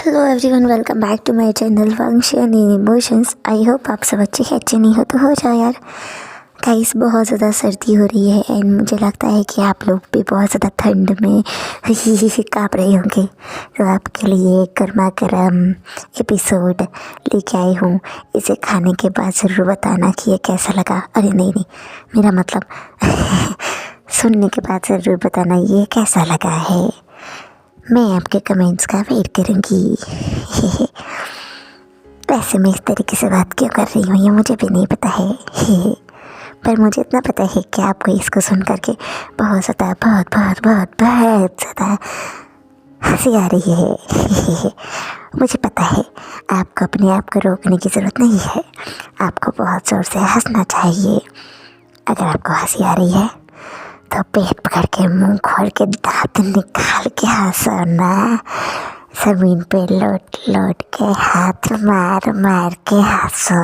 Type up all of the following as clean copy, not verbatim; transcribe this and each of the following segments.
Hello everyone, welcome back to my channel function in emotions. I hope आप सब अच्छे नहीं हो तो हो जाओ यार। गाइस, बहुत ज़्यादा सर्दी हो रही है एंड मुझे लगता है कि आप लोग भी बहुत ज़्यादा ठंड में काँप रहे होंगे। तो आपके लिए गर्मा गर्म एपिसोड लेके आई हूँ। इसे खाने के बाद ज़रूर बताना कि ये कैसा लगा। अरे नहीं, मेरा मतलब सुनने के बाद ज़रूर बताना ये कैसा लगा है। मैं आपके कमेंट्स का वेट करूँगी। वैसे मैं इस तरीके से बात क्यों कर रही हूँ ये मुझे भी नहीं पता है। पर मुझे इतना पता है कि आपको इसको सुन करके बहुत ज़्यादा हंसी आ रही है। मुझे पता है आपको अपने आप को रोकने की ज़रूरत नहीं है। आपको बहुत ज़ोर से हंसना चाहिए। अगर आपको हंसी आ रही है तो पेट पकड़ के मुंह खोल के दांत निकाल के हंसो ना। जमीन पे लोट के हाथ मार के हंसो।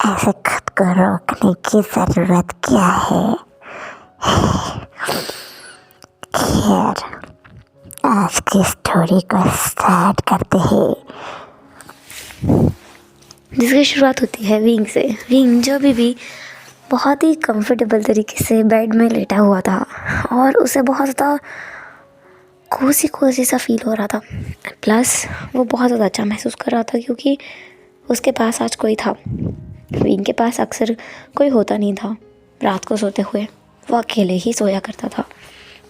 ऐसे खुद को रोकने की ज़रूरत क्या है। खैर, आज की स्टोरी को स्टार्ट करते हैं, जिसकी शुरुआत होती है विंग से। विंग जो भी बहुत ही कंफर्टेबल तरीके से बेड में लेटा हुआ था और उसे बहुत ज़्यादा कोसी सा फील हो रहा था। प्लस वो बहुत ज़्यादा अच्छा महसूस कर रहा था क्योंकि उसके पास आज कोई था। विंग के पास अक्सर कोई होता नहीं था। रात को सोते हुए वो अकेले ही सोया करता था,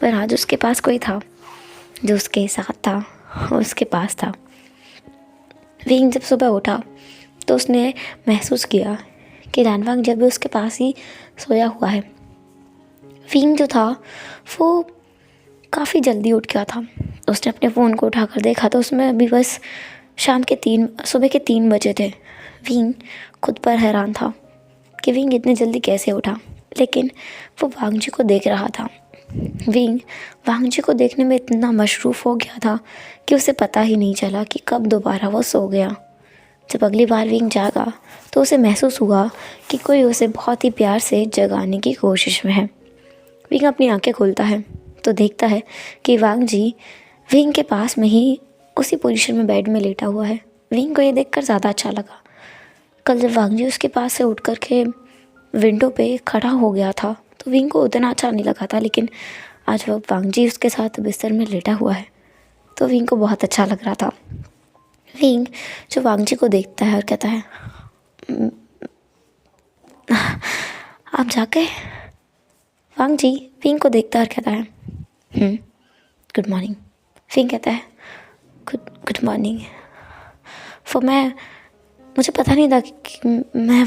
पर आज उसके पास कोई था जो उसके साथ था, उसके पास था। विंग जब सुबह उठा तो उसने महसूस किया कि रैनवांग जब भी उसके पास ही सोया हुआ है। विंग जो था वो काफ़ी जल्दी उठ गया था। उसने अपने फ़ोन को उठाकर देखा तो उसमें अभी बस सुबह के 3 बजे थे। विंग खुद पर हैरान था कि विंग इतने जल्दी कैसे उठा, लेकिन वो वांग जी को देख रहा था। विंग वांग जी को देखने में इतना मशरूफ़ हो गया था कि उसे पता ही नहीं चला कि कब दोबारा वो सो गया। जब अगली बार विंग जागा तो उसे महसूस हुआ कि कोई उसे बहुत ही प्यार से जगाने की कोशिश में है। विंग अपनी आंखें खोलता है तो देखता है कि वांग जी विंग के पास में ही उसी पोजीशन में बेड में लेटा हुआ है। विंग को ये देखकर ज़्यादा अच्छा लगा। कल जब वांग जी उसके पास से उठ कर के विंडो पे खड़ा हो गया था तो विंग को उतना अच्छा नहीं लगा था, लेकिन आज वह वांग जी उसके साथ बिस्तर में लेटा हुआ है तो विंग को बहुत अच्छा लग रहा था। विंग जो वांग जी को देखता है और कहता है, आप जाके। वांग जी विंग को देखता है और कहता है, गुड मॉर्निंग। विंग कहता है, गुड मॉर्निंग। मुझे पता नहीं था कि मैं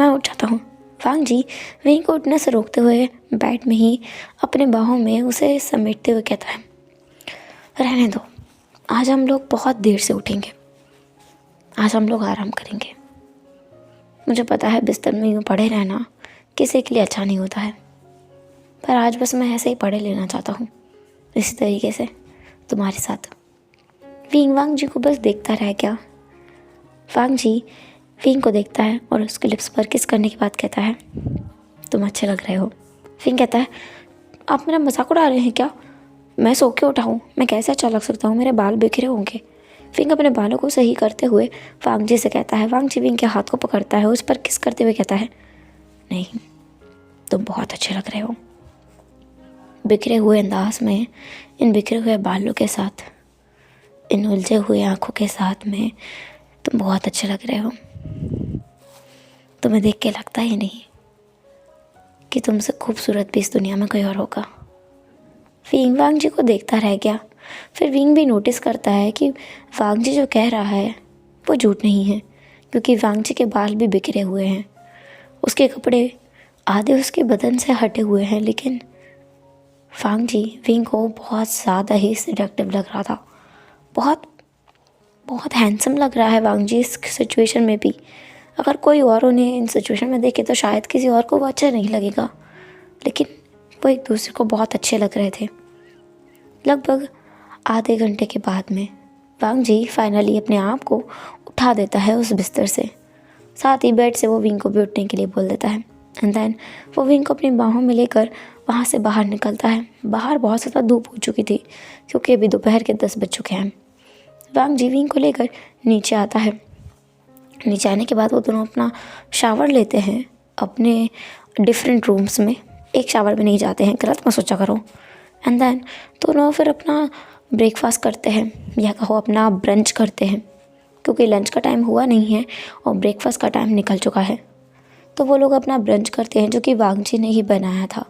उठ जाता हूँ। वांग जी विंग को उठने से रोकते हुए बेड में ही अपने बाहों में उसे समेटते हुए कहता है, रहने दो, आज हम लोग बहुत देर से उठेंगे। आज हम लोग आराम करेंगे। मुझे पता है बिस्तर में यूँ पड़े रहना किसी के लिए अच्छा नहीं होता है, पर आज बस मैं ऐसे ही पढ़े लेना चाहता हूँ, इसी तरीके से तुम्हारे साथ। विंग वांग जी को बस देखता रह गया। वांग जी विंग को देखता है और उसके लिप्स पर किस करने के बाद कहता है, तुम अच्छे लग रहे हो। विंग कहता है, आप मेरा मजाक उड़ा रहे हैं क्या? मैं सो के उठा हूँ, मैं कैसे अच्छा लग सकता हूँ? मेरे बाल बिखरे होंगे। विंग अपने बालों को सही करते हुए वांग जी से कहता है। वांग जी विंग के हाथ को पकड़ता है, उस पर किस करते हुए कहता है, नहीं, तुम बहुत अच्छे लग रहे हो। बिखरे हुए अंदाज में, इन बिखरे हुए बालों के साथ, इन उलझे हुए आँखों के साथ में तुम बहुत अच्छे लग रहे हो। तुम्हें देख के लगता ही नहीं कि तुमसे खूबसूरत भी इस दुनिया में कोई और होगा। विंग वांग जी को देखता रह गया। फिर विंग भी नोटिस करता है कि वांग जी जो कह रहा है वो झूठ नहीं है, क्योंकि वांग जी के बाल भी बिखरे हुए हैं, उसके कपड़े आधे उसके बदन से हटे हुए हैं, लेकिन वांग जी विंग को बहुत ज़्यादा ही सिडक्टिव लग रहा था। बहुत हैंडसम लग रहा है वांग जी इस सिचुएशन में भी। अगर कोई और उन्हें इन सिचुएशन में देखे तो शायद किसी और को वो अच्छा नहीं लगेगा, लेकिन वो एक दूसरे को बहुत अच्छे लग रहे थे। लगभग आधे घंटे के बाद में वांग जी फाइनली अपने आप को उठा देता है उस बिस्तर से। साथ ही बेड से वो विंग को भी उठने के लिए बोल देता है। एंड देन वो विंग को अपनी बाहों में लेकर वहाँ से बाहर निकलता है। बाहर बहुत ज़्यादा धूप हो चुकी थी क्योंकि अभी दोपहर के 10 बज चुके हैं। वांग जी विंग को लेकर नीचे आता है। नीचे आने के बाद वो दोनों अपना शावर लेते हैं अपने डिफरेंट रूम्स में। एक शावर में नहीं जाते हैं, गलत मत सोचा करो। एंड देन दोनों फिर अपना ब्रेकफास्ट करते हैं या कहो अपना ब्रंच करते हैं, क्योंकि लंच का टाइम हुआ नहीं है और ब्रेकफास्ट का टाइम निकल चुका है। तो वो लोग अपना ब्रंच करते हैं जो कि वांग जी ने ही बनाया था।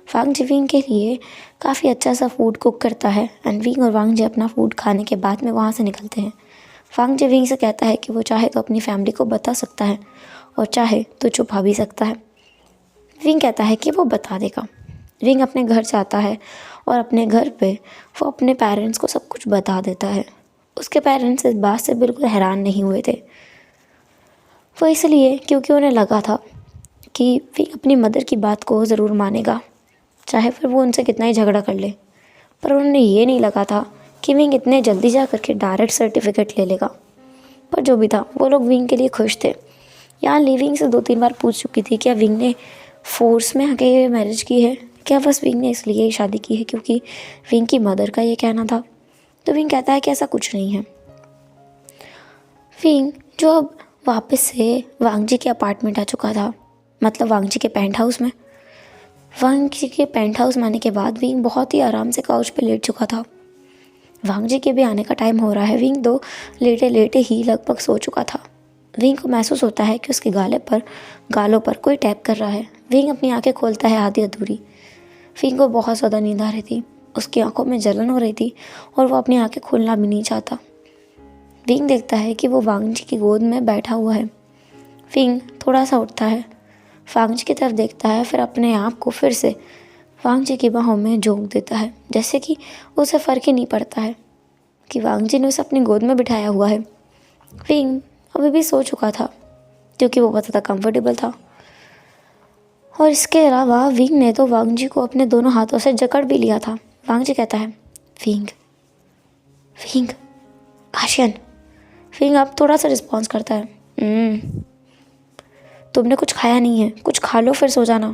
वांग जी विंग के लिए काफ़ी अच्छा सा फूड कुक करता है एंड विंग और वांग जी अपना फूड खाने के बाद में वहाँ से निकलते हैं। वांग जी विंग से कहता है कि वो चाहे तो अपनी फैमिली को बता सकता है और चाहे तो छुपा भी सकता है। विंग कहता है कि वो बता देगा। विंग अपने घर जाता है और अपने घर पे वो अपने पेरेंट्स को सब कुछ बता देता है। उसके पेरेंट्स इस बात से बिल्कुल हैरान नहीं हुए थे। वो इसलिए क्योंकि उन्हें लगा था कि विंग अपनी मदर की बात को ज़रूर मानेगा, चाहे फिर वो उनसे कितना ही झगड़ा कर ले। पर उन्हें ये नहीं लगा था कि विंग इतने जल्दी जा करके डायरेक्ट सर्टिफिकेट ले लेगा। पर जो भी था वो लोग विंग के लिए खुश थे। यहाँ लिविंग से 2-3 बार पूछ चुकी थी क्या विंग ने फोर्स में आके मैरिज की है, क्या बस विंग ने इसलिए शादी की है क्योंकि विंग की मदर का ये कहना था। तो विंग कहता है कि ऐसा कुछ नहीं है। विंग जो अब वापस से वांग जी के अपार्टमेंट आ चुका था, मतलब वांग जी के पेंट हाउस में। वांग जी के पेंट हाउस में आने के बाद विंग बहुत ही आराम से काउच पे लेट चुका था। वांग जी के भी आने का टाइम हो रहा है। विंग तो लेटे लेटे ही लगभग सो चुका था। विंग को महसूस होता है कि उसके गालों पर कोई टैप कर रहा है। विंग अपनी आंखें खोलता है आधी अधूरी। विंग को बहुत ज़्यादा नींद आ रही थी, उसकी आंखों में जलन हो रही थी और वो अपनी आंखें खोलना भी नहीं चाहता। विंग देखता है कि वो वांग जी की गोद में बैठा हुआ है। विंग थोड़ा सा उठता है, वांग जी की तरफ देखता है, फिर अपने आप को फिर से वांग जी की बाहों में झोंक देता है, जैसे कि उसे फ़र्क ही नहीं पड़ता है कि वांग जी ने उसे अपनी गोद में बिठाया हुआ है। विंग अभी भी सो चुका था क्योंकि वो बहुत ज़्यादा कंफर्टेबल था। और इसके अलावा विंग ने तो वांग जी को अपने दोनों हाथों से जकड़ भी लिया था। वांग जी कहता है विंग विंग आशियन। विंग अब थोड़ा सा रिस्पॉन्स करता है, तुमने कुछ खाया नहीं है, कुछ खा लो फिर सो जाना।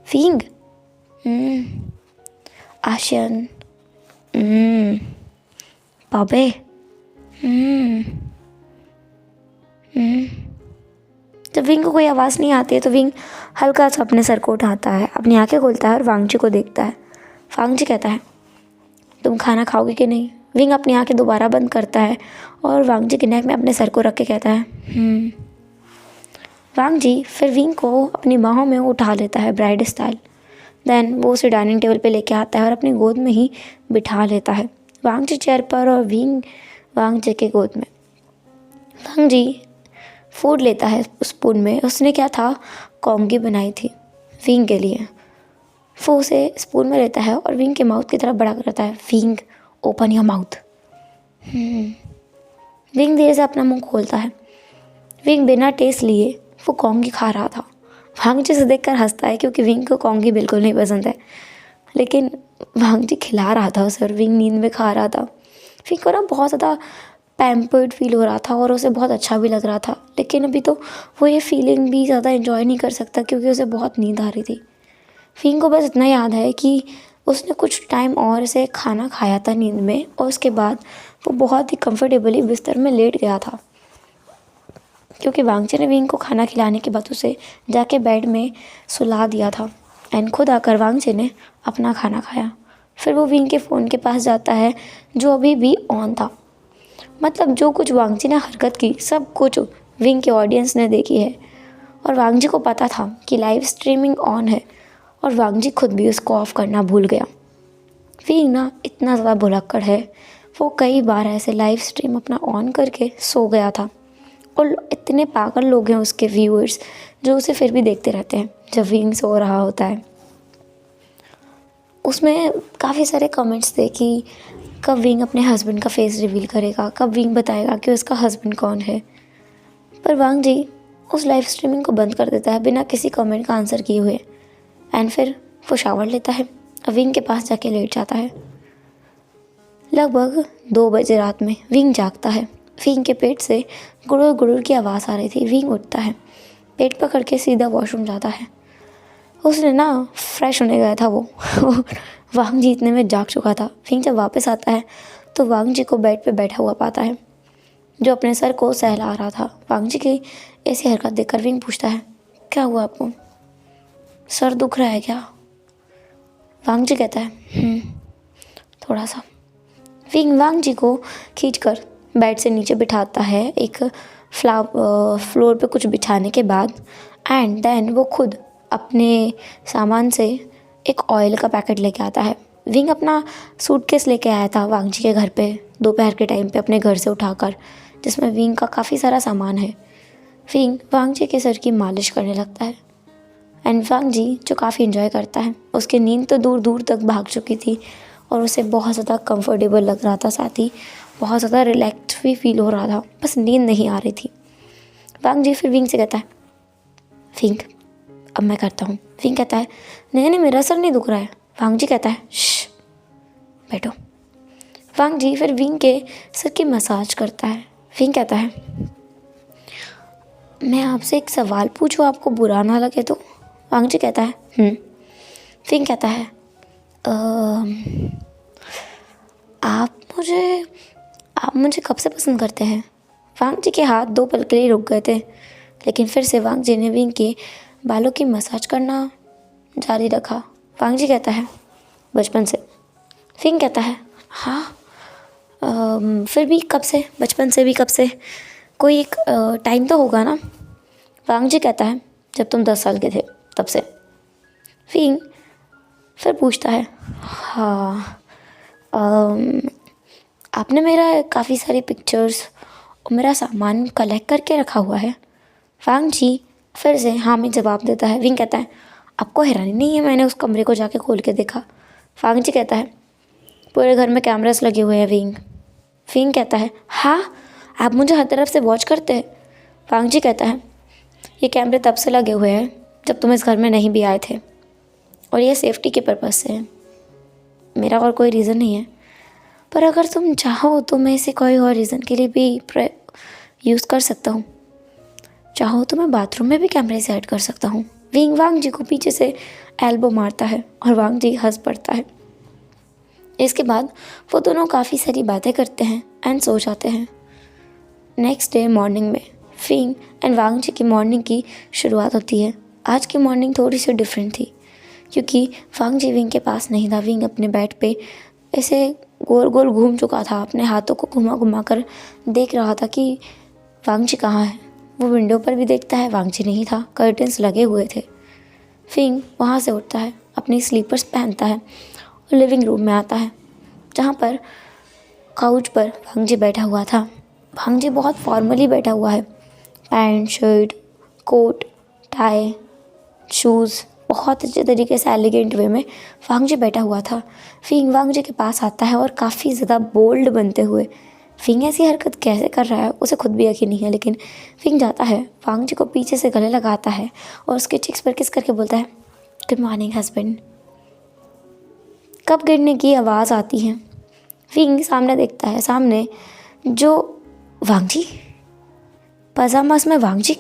विंग आशियन बाबे। जब विंग को कोई आवाज़ नहीं आती है तो विंग हल्का सा अपने सर को उठाता है, अपनी आंखें खोलता है और वांग जी को देखता है। वांग जी कहता है तुम खाना खाओगे कि नहीं। विंग अपनी आंखें दोबारा बंद करता है और वांग जी के नेक में अपने सर को रख के कहता है वांग जी फिर विंग को अपनी बाहों में उठा लेता है ब्राइड स्टाइल। देन वो उसे डाइनिंग टेबल पे लेके आता है और अपनी गोद में ही बिठा लेता है, वांग जी चेयर पर और विंग वांग जी के गोद में। वांग जी फूड लेता है स्पून में। उसने क्या था, कॉन्गी बनाई थी विंग के लिए। वो उसे स्पून में लेता है और विंग के माउथ की तरफ बड़ा करता है। Wing open your mouth. Wing धीरे से अपना मुंह खोलता है। विंग बिना टेस्ट लिए वो कॉन्गी खा रहा था। वांग जी से देखकर हंसता है क्योंकि विंग को कॉन्गी बिल्कुल नहीं पसंद है, लेकिन वांग जी खिला रहा था उसे और विंग नींद में खा रहा था। विंग को ना बहुत ज़्यादा पैम्पर्ड फील हो रहा था और उसे बहुत अच्छा भी लग रहा था, लेकिन अभी तो वो ये फीलिंग भी ज़्यादा एंजॉय नहीं कर सकता क्योंकि उसे बहुत नींद आ रही थी। विंग को बस इतना याद है कि उसने कुछ टाइम और से खाना खाया था नींद में और उसके बाद वो बहुत ही कंफर्टेबली बिस्तर में लेट गया था क्योंकि वांग जी ने विंग को खाना खिलाने के बाद उसे जाके बेड में सुला दिया था एंड खुद आकर वांग जी ने अपना खाना खाया। फिर वो विंग के फ़ोन के पास जाता है जो अभी भी ऑन था। मतलब जो कुछ वांग जी ने हरकत की सब कुछ विंग के ऑडियंस ने देखी है और वांग जी को पता था कि लाइव स्ट्रीमिंग ऑन है और वांग जी खुद भी उसको ऑफ करना भूल गया। विंग ना इतना ज़्यादा भुलक्कड़ है, वो कई बार ऐसे लाइव स्ट्रीम अपना ऑन करके सो गया था और इतने पागल लोग हैं उसके व्यूअर्स जो उसे फिर भी देखते रहते हैं जब विंग सो रहा होता है। उसमें काफ़ी सारे कमेंट्स थे कि कब विंग अपने हस्बैंड का फेस रिवील करेगा, कब विंग बताएगा कि उसका हस्बैंड कौन है। पर वांग जी उस लाइव स्ट्रीमिंग को बंद कर देता है बिना किसी कमेंट का आंसर किए हुए एंड फिर वो शावर लेता है और विंग के पास जाके लेट जाता है। लगभग 2 बजे रात में विंग जागता है। विंग के पेट से गुड़ुर गुड़ुर की आवाज़ आ रही थी। विंग उठता है। पेट पकड़ के सीधा वॉशरूम जाता है। उसने ना फ्रेश होने गया था वो वांग जी इतने में जाग चुका था। फिंग जब वापस आता है तो वांग जी को बेड पे बैठा हुआ पाता है, जो अपने सर को सहला रहा था। वांग जी की ऐसी हरकत देखकर विंग पूछता है, क्या हुआ आपको, सर दुख रहा है क्या? वांग जी कहता है थोड़ा सा। विंग वांग जी को खींचकर बेड से नीचे बिठाता है एक फ्लोर पे कुछ बिछाने के बाद, एंड देन वो खुद अपने सामान से एक ऑयल का पैकेट लेके आता है। विंग अपना सूटकेस लेके आया था वांग जी के घर पे दोपहर के टाइम पे अपने घर से उठाकर, जिसमें विंग का काफ़ी सारा सामान है। विंग वांग जी के सर की मालिश करने लगता है, एंड वांग जी जो काफ़ी इन्जॉय करता है। उसकी नींद तो दूर दूर तक भाग चुकी थी और उसे बहुत ज़्यादा कंफर्टेबल लग रहा था, साथ ही बहुत ज़्यादा रिलैक्स भी फील हो रहा था, बस नींद नहीं आ रही थी। वांग जी फिर विंग से कहता है, विंग अब मैं करता हूँ। विंग कहता है, नहीं नहीं मेरा सर नहीं दुख रहा है। वांग जी कहता है, श्श बैठो। वांग जी फिर विंग के सर की मसाज करता है। विंग कहता है, मैं आपसे एक सवाल पूछूं, आपको बुरा ना लगे तो? वांग जी कहता है विंग कहता है, आप मुझे कब से पसंद करते हैं? वांग जी के हाथ 2 पल के लिए रुक गए थे, लेकिन फिर से वांग जी ने विंग के बालों की मसाज करना जारी रखा। वांग जी कहता है, बचपन से। विंग कहता है, हाँ फिर भी कब से, बचपन से भी कब से? कोई एक टाइम तो होगा ना? वांग जी कहता है, जब तुम 10 साल के थे तब से। विंग फिर पूछता है, हाँ आपने मेरा काफ़ी सारी पिक्चर्स और मेरा सामान कलेक्ट करके रखा हुआ है? वांग जी फिर से हाँ में जवाब देता है। विंग कहता है, आपको हैरानी नहीं है मैंने उस कमरे को जाके खोल के देखा? वांग जी कहता है, पूरे घर में कैमरास लगे हुए हैं विंग। विंग कहता है, हाँ आप मुझे हर तरफ से वॉच करते हैं? वांग जी कहता है, ये कैमरे तब से लगे हुए हैं जब तुम इस घर में नहीं भी आए थे, और ये सेफ्टी के पर्पज़ से है, मेरा और कोई रीज़न नहीं है। पर अगर तुम चाहो तो मैं इसे कोई और रीज़न के लिए भी यूज़ कर सकता हूँ। चाहो तो मैं बाथरूम में भी कैमरे से ऐड कर सकता हूँ। विंग वांग जी को पीछे से एल्बो मारता है और वांग जी हंस पड़ता है। इसके बाद वो दोनों काफ़ी सारी बातें करते हैं एंड सो जाते हैं। नेक्स्ट डे मॉर्निंग में विंग एंड वांग जी की मॉर्निंग की शुरुआत होती है। आज की मॉर्निंग थोड़ी सी डिफरेंट थी, क्योंकि वांग जी विंग के पास नहीं था। विंग अपने बेड पे ऐसे गोल गोल घूम चुका था, अपने हाथों को घुमा घुमा कर देख रहा था कि वांग जी कहाँ है। वो विंडो पर भी देखता है, वांग जी नहीं था, कर्टन्स लगे हुए थे। विंग वहाँ से उठता है, अपनी स्लीपर्स पहनता है और लिविंग रूम में आता है, जहाँ पर काउच पर वांग जी बैठा हुआ था। वांग जी बहुत फॉर्मली बैठा हुआ है, pant shirt coat tie shoes, बहुत अच्छे तरीके से एलिगेंट वे में वांग जी बैठा हुआ था। विंग वांग जी के पास आता है और काफ़ी ज़्यादा बोल्ड बनते हुए, विंग ऐसी हरकत कैसे कर रहा है उसे खुद भी यकीन नहीं है, लेकिन विंग जाता है, वांग जी को पीछे से गले लगाता है और उसके चिक्स पर किस करके बोलता है, गुड मॉर्निंग हस्बैंड। कप गिरने की आवाज़ आती है। विंग सामने देखता है, सामने जो वांग जी पजामास में वांग जी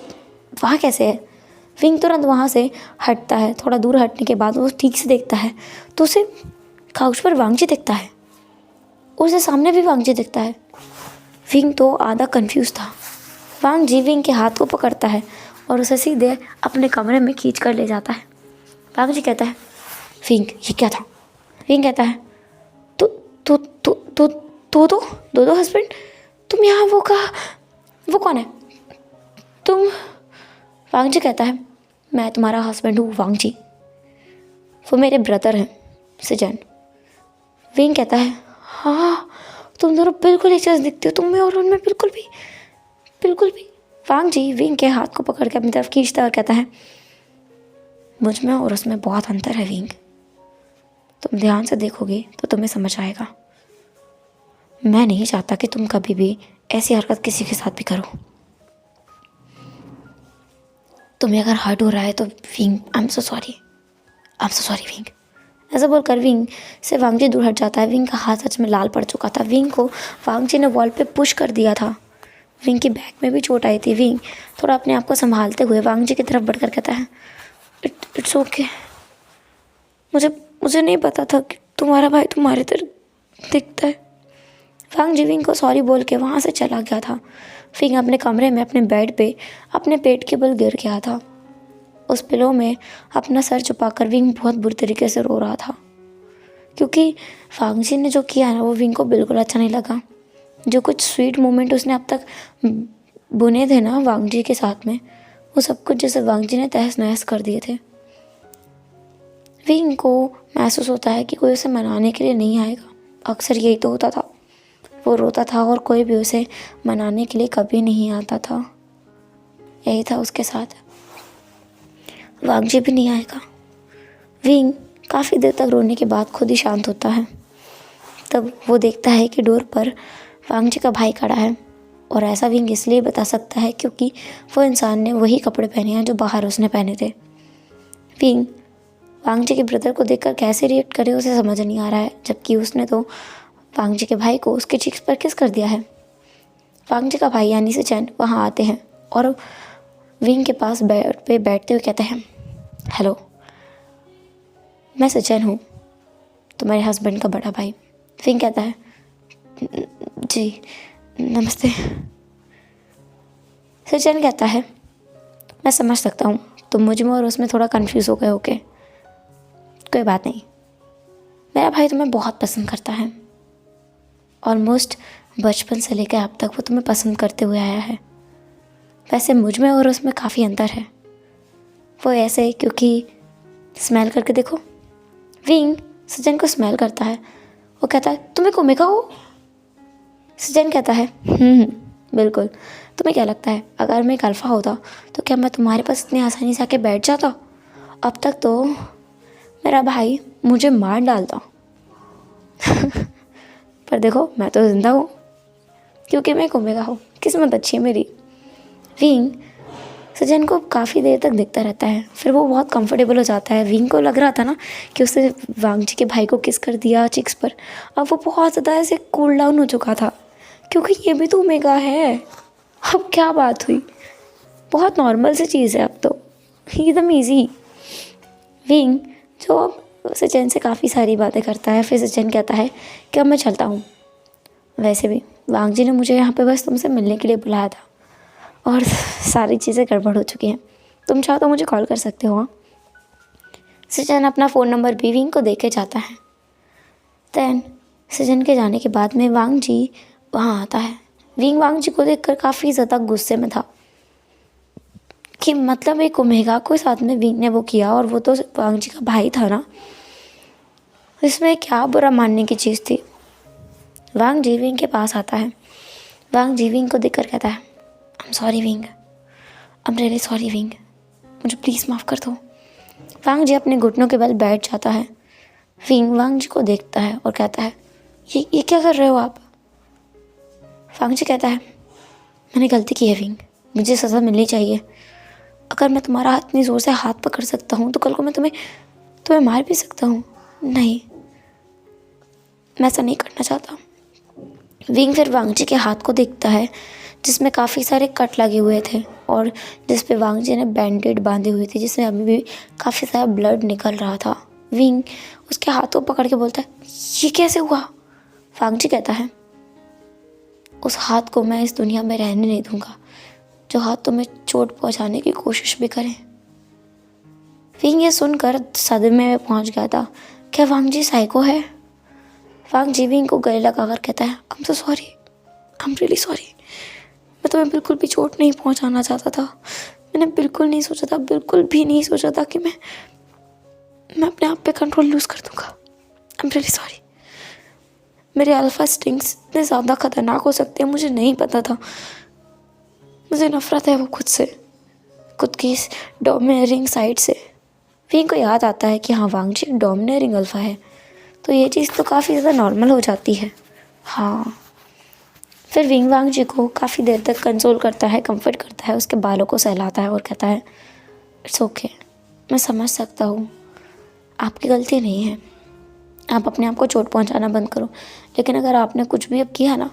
वहाँ कैसे है? विंग तुरंत वहाँ से हटता है। थोड़ा दूर हटने के बाद वो ठीक से देखता है तो उसे काउच पर वांग जी दिखता है, उसे सामने भी वांग जी दिखता है। विंग तो आधा कंफ्यूज था। वांग जी विंग के हाथ को पकड़ता है और उसे सीधे अपने कमरे में खींच कर ले जाता है। वांग जी कहता है, विंग ये क्या था? विंग कहता है, तो तो तो तो तो दो दो दो हस्बैंड, तुम यहाँ वो कहा, वो कौन है तुम? वांग जी कहता है, मैं तुम्हारा हस्बैंड हूँ वांग जी, वो मेरे ब्रदर हैं सिजन। विंग कहता है, हाँ तुम दोनों बिल्कुल एक जैसे दिखते हो, तुम में और उनमें बिल्कुल भी। वांग जी विंग के हाथ को पकड़ के अपनी तरफ खींचता है और कहता है, मुझ में और उसमें बहुत अंतर है विंग, तुम ध्यान से देखोगे तो तुम्हें समझ आएगा। मैं नहीं चाहता कि तुम कभी भी ऐसी हरकत किसी के साथ भी करो। तुम्हें अगर हर्ट हो रहा है तो wing I am so sorry wing. ऐसा बोलकर विंग से वांग जी दूर हट जाता है। विंग का हाथ सच में लाल पड़ चुका था। विंग को वांग जी ने वॉल पे पुश कर दिया था। विंग की बैक में भी चोट आई थी। विंग थोड़ा अपने आप को संभालते हुए वांग जी की तरफ बढ़कर कहता है, इट्स ओके, मुझे नहीं पता था कि तुम्हारा भाई तुम्हारी तरह दिखता है। वांग जी विंग को सॉरी बोल के वहाँ से चला गया था। विंग अपने कमरे में अपने बेड पे अपने पेट के बल गिर गया था। उस पिलो में अपना सर छुपाकर विंग बहुत बुरी तरीके से रो रहा था, क्योंकि वांग जी ने जो किया ना वो विंग को बिल्कुल अच्छा नहीं लगा। जो कुछ स्वीट मोमेंट उसने अब तक बुने थे ना वांग जी के साथ में, वो सब कुछ जैसे वांग जी ने तहस नहस कर दिए थे। विंग को महसूस होता है कि कोई उसे मनाने के लिए नहीं आएगा। अक्सर यही तो होता था, वो रोता था और कोई भी उसे मनाने के लिए कभी नहीं आता था। यही था उसके साथ, वांग जी भी नहीं आएगा। विंग काफ़ी देर तक रोने के बाद खुद ही शांत होता है। तब वो देखता है कि डोर पर वांग जी का भाई खड़ा है, और ऐसा विंग इसलिए बता सकता है क्योंकि वो इंसान ने वही कपड़े पहने हैं जो बाहर उसने पहने थे। विंग वांग जी के ब्रदर को देखकर कैसे रिएक्ट करे उसे समझ नहीं आ रहा है, जबकि उसने तो वांग जी के भाई को उसके चीक्स पर किस कर दिया है। वांग जी का भाई यानी सिचेन वहाँ आते हैं और विंग के पास बेड पे बैठते हुए कहते हैं, हेलो, मैं सिचेन हूँ, तुम्हारे हस्बैंड का बड़ा भाई। विंग कहता है, जी नमस्ते। सिचेन कहता है, मैं समझ सकता हूँ तुम मुझ में और उसमें थोड़ा कंफ्यूज हो गए होगे, कोई बात नहीं, मेरा भाई तुम्हें बहुत पसंद करता है। ऑलमोस्ट बचपन से लेकर अब तक वो तुम्हें पसंद करते हुए आया है। वैसे मुझ में और उसमें काफ़ी अंतर है। वो ऐसे क्योंकि स्मेल करके देखो। विंग सजन को स्मेल करता है। वो कहता है, तुम्हें कोमिका हो? सजन कहता है, बिल्कुल। तुम्हें क्या लगता है अगर मैं एक अल्फ़ा होता तो क्या मैं तुम्हारे पास इतनी आसानी से आके बैठ जाता? अब तक तो मेरा भाई मुझे मार डालता। पर देखो मैं तो जिंदा हूँ क्योंकि मैं कोमिका हूँ। किस्मत अच्छी है मेरी। विंग सजन को काफ़ी देर तक देखता रहता है, फिर वो बहुत कंफर्टेबल हो जाता है। विंग को लग रहा था ना कि उसने वांग जी के भाई को किस कर दिया चिक्स पर, अब वो बहुत ज़्यादा ऐसे कूल डाउन हो चुका था क्योंकि ये भी तो ओमेगा है। अब क्या बात हुई, बहुत नॉर्मल सी चीज़ है अब तो, एकदम ईजी। विंग जो अब सचिन से काफ़ी सारी बातें करता है, फिर सचिन कहता है कि अब मैं चलता हूँ। वैसे भी वांग जी ने मुझे यहाँ पे बस तुमसे मिलने के लिए बुलाया था और सारी चीज़ें गड़बड़ हो चुकी हैं। तुम चाहो तो मुझे कॉल कर सकते हो। सचिन अपना फ़ोन नंबर भी विंग को दे के जाता है। दैन सचिन के जाने के बाद में वांग जी वहाँ आता है। विंग वांग जी को देखकर काफ़ी ज़्यादा गुस्से में था कि मतलब एक ओमेगा को साथ में विंग ने वो किया और वो तो वांग जी का भाई था ना, इसमें क्या बुरा मानने की चीज़ थी। वांग जी विंग के पास आता है। वांग जी विंग को देखकर कहता है, I am sorry wing, I am really sorry wing, मुझे प्लीज़ माफ़ कर दो। वांग जी अपने घुटनों के बल बैठ जाता है। विंग वांग जी को देखता है और कहता है, ये क्या कर रहे हो आप? वांग जी कहता है, मैंने गलती की है विंग, मुझे सज़ा मिलनी चाहिए। अगर मैं तुम्हारा हाथ इतनी ज़ोर से हाथ पकड़ सकता हूँ तो कल को मैं तुम्हें मार भी सकता हूँ। नहीं, मैं ऐसा नहीं करना चाहता। विंग फिर वांग जी के हाथ को देखता है जिसमें काफ़ी सारे कट लगे हुए थे और जिस पे वांग जी ने बैंडेड बांधी हुई थी, जिसमें अभी भी काफ़ी सारा ब्लड निकल रहा था। विंग उसके हाथों पकड़ के बोलता है, ये कैसे हुआ? वांग जी कहता है, उस हाथ को मैं इस दुनिया में रहने नहीं दूंगा जो हाथ तुम्हें चोट पहुंचाने की कोशिश भी करे। विंग ये सुनकर सदमे में पहुंच गया था। क्या वांग जी साइको है? वांग जी विंग को गले लगाकर कहता है, I am so sorry, I am really sorry, मैं तुम्हें बिल्कुल भी चोट नहीं पहुंचाना चाहता था। मैंने बिल्कुल नहीं सोचा था, बिल्कुल भी नहीं सोचा था कि मैं अपने आप पे कंट्रोल लूज़ कर दूंगा। I am really sorry. मेरे अल्फा स्टिंग्स इतने ज़्यादा खतरनाक हो सकते हैं मुझे नहीं पता था। मुझे नफरत है वो खुद से, खुद की इस डोमिनेटिंग साइड से। विंग को याद आता है कि हाँ वांग जी डोमिनेटिंग अल्फा है, तो ये चीज़ तो काफ़ी ज़्यादा नॉर्मल हो जाती है। हाँ, फिर विंग वांग जी को काफ़ी देर तक कंसोल करता है, कंफर्ट करता है, उसके बालों को सहलाता है और कहता है, इट्स ओके, मैं समझ सकता हूँ, आपकी गलती नहीं है, आप अपने आप को चोट पहुँचाना बंद करो। लेकिन अगर आपने कुछ भी अब किया ना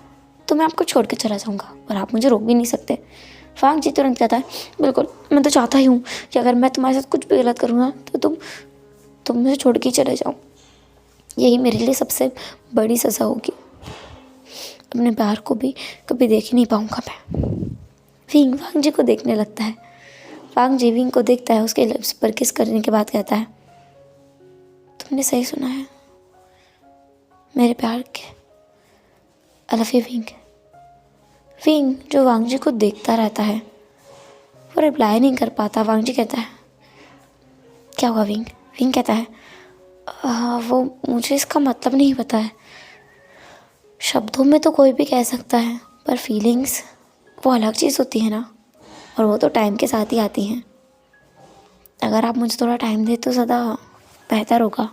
तो मैं आपको छोड़ के चला जाऊँगा और आप मुझे रोक भी नहीं सकते। वांग जी तुरंत कहता है, बिल्कुल, मैं तो चाहता ही हूँ कि अगर मैं तुम्हारे साथ कुछ भी गलत करूँगा तो तुम मुझे छोड़ के ही चले जाओ। यही मेरे लिए सबसे बड़ी सज़ा होगी। अपने प्यार को भी कभी देख ही नहीं पाऊँगा मैं। विंग वांग जी को देखने लगता है। वांग जी विंग को देखता है, उसके लिप्स पर किस करने के बाद कहता है, तुमने सही सुना है, मेरे प्यार के I love you wing. Wing जो वांग जी को देखता रहता है वो रिप्लाई नहीं कर पाता। वांग जी कहता है, क्या हुआ विंग? विंग कहता है, वो मुझे इसका मतलब नहीं पता है। शब्दों में तो कोई भी कह सकता है, पर फीलिंग्स वो अलग चीज़ होती है ना, और वो तो टाइम के साथ ही आती हैं। अगर आप मुझे थोड़ा टाइम दे तो ज़्यादा बेहतर होगा।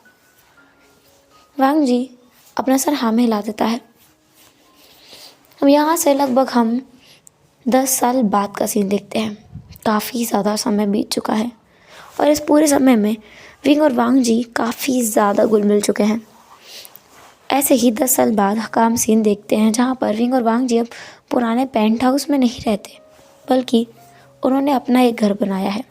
वांग जी अपना सर हाँ में हिला देता है। अब यहाँ से लगभग हम 10 साल बाद का सीन देखते हैं। काफ़ी ज़्यादा समय बीत चुका है और इस पूरे समय में विंग और वांग जी काफ़ी ज़्यादा घुल मिल चुके हैं। ऐसे ही 10 साल बाद काम सीन देखते हैं जहाँ पर विंग और वांग जी अब पुराने पेंट हाउस में नहीं रहते, बल्कि उन्होंने अपना एक घर बनाया है।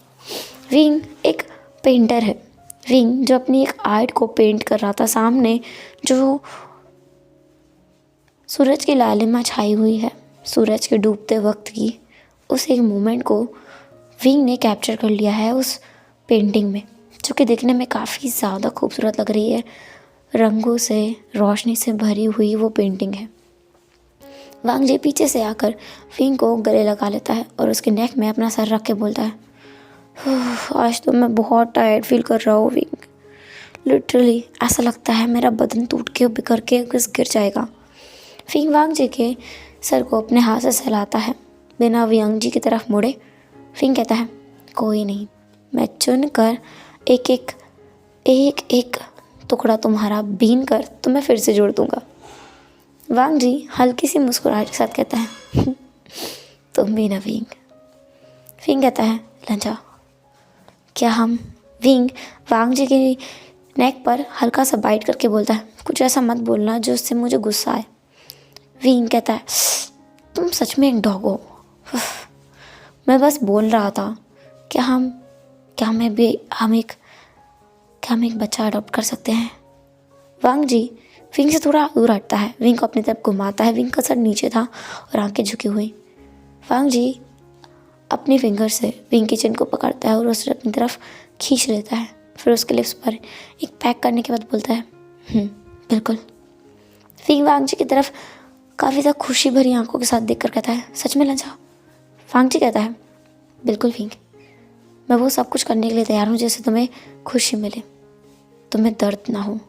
विंग एक पेंटर है। विंग जो अपनी एक आर्ट को पेंट कर रहा था, सामने जो सूरज की लालिमा छाई हुई है, सूरज के डूबते वक्त की उस एक मोमेंट को विंग ने कैप्चर कर लिया है उस पेंटिंग में, जो कि देखने में काफ़ी ज़्यादा खूबसूरत लग रही है। रंगों से, रोशनी से भरी हुई वो पेंटिंग है। वांग जी पीछे से आकर विंग को गले लगा लेता है और उसके नेक में अपना सर रख के बोलता है, आज तो मैं बहुत टायर्ड फील कर रहा हूँ विंग। लिटरली ऐसा लगता है मेरा बदन टूट के बिखर के गिर जाएगा। विंग वांग जी के सर को अपने हाथ से सहलाता है, बिना वांग जी की तरफ मुड़े। विंग कहता है, कोई नहीं, मैं चुन कर एक एक टुकड़ा तुम्हारा बीन कर तुम्हें फिर से जोड़ दूंगा। वांग जी हल्की सी मुस्कुराहट के साथ कहता है, तुम भी ना विंग। विंग कहता है, लंजा, क्या हम? विंग वांग जी के नेक पर हल्का सा बाइट करके बोलता है, कुछ ऐसा मत बोलना जो उससे मुझे गुस्सा आए। विंग कहता है, तुम सच में एक डॉग हो। मैं बस बोल रहा था, क्या हम एक बच्चा अडॉप्ट कर सकते हैं? वांग जी विंग से थोड़ा दूर हटता है, विंग को अपनी तरफ घुमाता है। विंग का सर नीचे था और आंखें झुकी हुई। वांग जी अपनी फिंगर से विंग की चिन को पकड़ता है और उसे अपनी तरफ खींच लेता है। फिर उसके लिप्स पर एक पैक करने के बाद बोलता है, बिल्कुल। विंग वांग जी की तरफ काफ़ी ज़्यादा खुशी भरी आंखों के साथ देखकर कहता है, सच में लंजा? वांग जी कहता है, बिल्कुल विंग, मैं वो सब कुछ करने के लिए तैयार हूँ जिससे तुम्हें खुशी मिले, तुम्हें दर्द ना हो,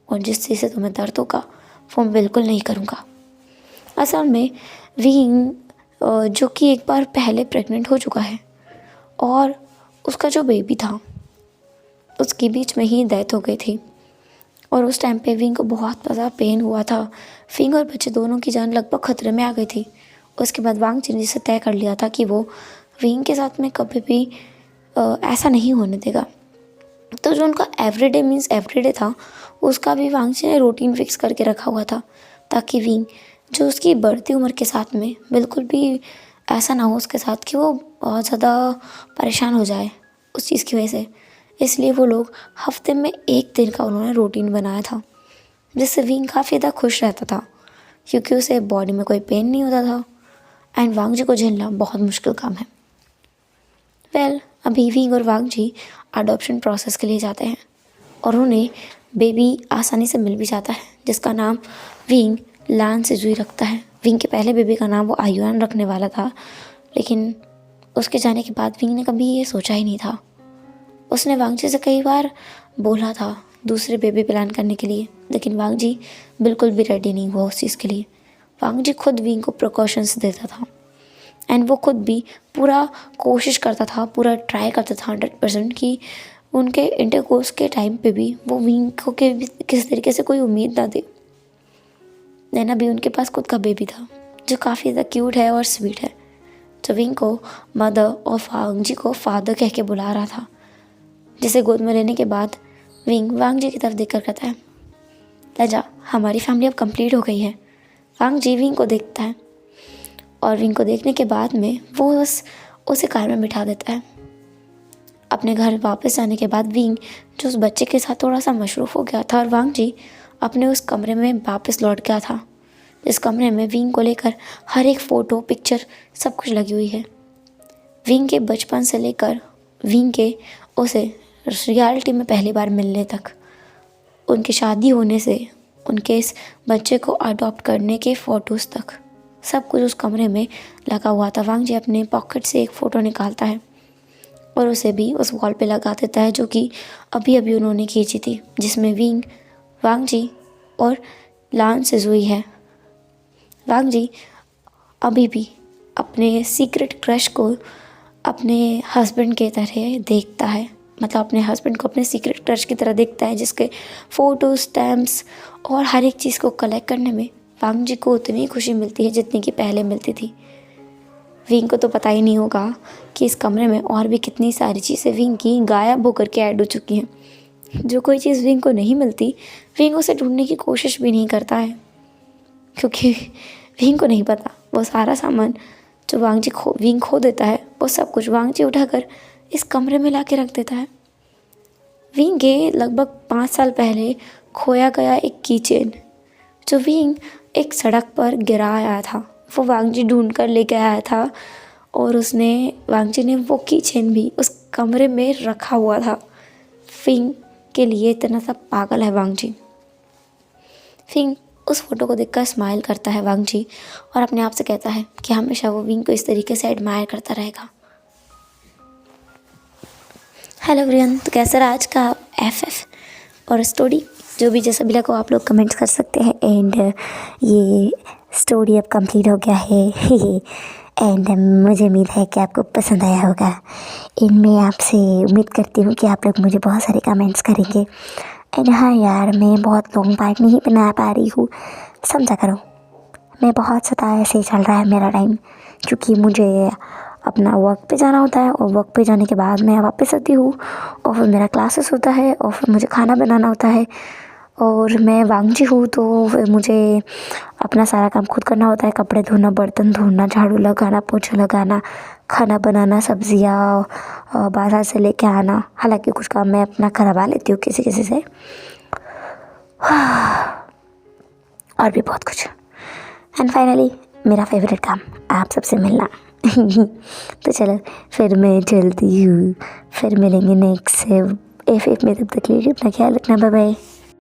और जिस चीज़ से तुम्हें दर्द होगा वो मैं बिल्कुल नहीं करूँगा। असल में विंग जो कि एक बार पहले प्रेग्नेंट हो चुका है और उसका जो बेबी था उसके बीच में ही डेथ हो गई थी, और उस टाइम पे विंग को बहुत ज़्यादा पेन हुआ था। विंग और बच्चे दोनों की जान लगभग खतरे में आ गई थी। उसके बाद वांग जी से तय कर लिया था कि वो विंग के साथ में कभी भी ऐसा नहीं होने देगा। तो जो उनका एवरीडे था, उसका भी वांग जी ने रूटीन फिक्स करके रखा हुआ था, ताकि विंग जो उसकी बढ़ती उम्र के साथ में बिल्कुल भी ऐसा ना हो उसके साथ कि वो बहुत ज़्यादा परेशान हो जाए उस चीज़ की वजह से। इसलिए वो लोग हफ्ते में एक दिन का उन्होंने रूटीन बनाया था, जिससे विंग काफ़ी ज़्यादा खुश रहता था, क्योंकि उसे बॉडी में कोई पेन नहीं होता था। एंड वांग जी को झेलना बहुत मुश्किल काम है। अभी विंग और वांग जी अडॉप्शन प्रोसेस के लिए जाते हैं और उन्हें बेबी आसानी से मिल भी जाता है, जिसका नाम विंग लान सिजुई रखता है। विंग के पहले बेबी का नाम वो आयुआन रखने वाला था, लेकिन उसके जाने के बाद विंग ने कभी ये सोचा ही नहीं था। उसने वांग जी से कई बार बोला था दूसरे बेबी प्लान करने के लिए, लेकिन वांग जी बिल्कुल भी रेडी नहीं हुआ उस चीज़ के लिए। वांग जी खुद विंग को प्रिकॉशंस देता था एंड वो खुद भी पूरा कोशिश करता था, पूरा ट्राई करता था 100% कि उनके इंटरकोर्स के टाइम पे भी वो विंग को के किसी तरीके से कोई उम्मीद ना दे। नैना भी उनके पास खुद का बेबी था जो काफ़ी ज़्यादा क्यूट है और स्वीट है, जो विंग को मदर और वांग जी को फादर कह के बुला रहा था, जिसे गोद में लेने के बाद विंग वांग जी की तरफ देखकर कहता है, लजा, हमारी फैमिली अब कंप्लीट हो गई है, वांग जी विंग को देखता है और विंग को देखने के बाद में वो उसे कार में बिठा देता है। अपने घर वापस आने के बाद विंग जो उस बच्चे के साथ थोड़ा सा मशरूफ़ हो गया था और वांग जी अपने उस कमरे में वापस लौट गया था, इस कमरे में विंग को लेकर हर एक फ़ोटो पिक्चर सब कुछ लगी हुई है। विंग के बचपन से लेकर विंग के उसे रियलिटी में पहली बार मिलने तक, उनकी शादी होने से उनके इस बच्चे को अडॉप्ट करने के फ़ोटोज़ तक, सब कुछ उस कमरे में लगा हुआ था। वांग जी अपने पॉकेट से एक फ़ोटो निकालता है और उसे भी उस वॉल पे लगा देता है, जो कि अभी अभी उन्होंने खींची थी, जिसमें विंग, वांग जी और लान सिजुई है। वांग जी अभी भी अपने सीक्रेट क्रश को अपने हस्बैंड के तरह देखता है, मतलब अपने हस्बैंड को अपने सीक्रेट क्रश की तरह देखता है, जिसके फ़ोटो, स्टैम्प्स और हर एक चीज़ को कलेक्ट करने में वांग जी को उतनी खुशी मिलती है जितनी कि पहले मिलती थी। विंग को तो पता ही नहीं होगा कि इस कमरे में और भी कितनी सारी चीज़ें विंग की गायब होकर के ऐड हो चुकी हैं। जो कोई चीज़ विंग को नहीं मिलती, विंग उसे ढूंढने की कोशिश भी नहीं करता है, क्योंकि विंग को नहीं पता वो सारा सामान जो विंग खो देता है, वो सब कुछ वांग जी उठाकर इस कमरे में ला के रख देता है। विंग के लगभग 5 साल पहले खोया गया एक कीचेन जो विंग एक सड़क पर गिरा आया था, वो वांग जी ढूंढ कर लेके आया था और वांग जी ने वो कीचेन भी उस कमरे में रखा हुआ था। विंग के लिए इतना सा पागल है वांग जी। विंग उस फोटो को देखकर स्माइल करता है वांग जी और अपने आप से कहता है कि हमेशा वो विंग को इस तरीके से एडमायर करता रहेगा। हेलो एवरीवन, तो कैसा रहा आज का FF और स्टोरी? जो भी जैसा भी लगा आप लोग कमेंट्स कर सकते हैं। एंड ये स्टोरी अब कंप्लीट हो गया है एंड मुझे उम्मीद है कि आपको पसंद आया होगा। इनमें आपसे उम्मीद करती हूँ कि आप लोग मुझे बहुत सारे कमेंट्स करेंगे। एंड हाँ यार, मैं बहुत लॉन्ग पार्ट नहीं बना पा रही हूँ, समझा करो। मैं बहुत ज़्यादा ऐसे ही चल रहा है मेरा टाइम, क्योंकि मुझे अपना वर्क पे जाना होता है और वर्क पे जाने के बाद मैं वापस आती हूँ और फिर मेरा क्लासेस होता है और फिर मुझे खाना बनाना होता है और मैं वांग जी हूँ, तो फिर मुझे अपना सारा काम खुद करना होता है। कपड़े धोना, बर्तन धोना, झाड़ू लगाना, पोछा लगाना, खाना बनाना, सब्जियाँ बाज़ार से लेके आना। हालांकि कुछ काम मैं अपना करवा लेती हूँ किसी से और भी बहुत कुछ। एंड फाइनली मेरा फेवरेट काम, आप सबसे मिलना। तो चलो फिर मैं चलती हूँ, फिर मिलेंगे नेक्स्ट FF में। तब तक के लिए अपना ख्याल रखना, बाय बाय।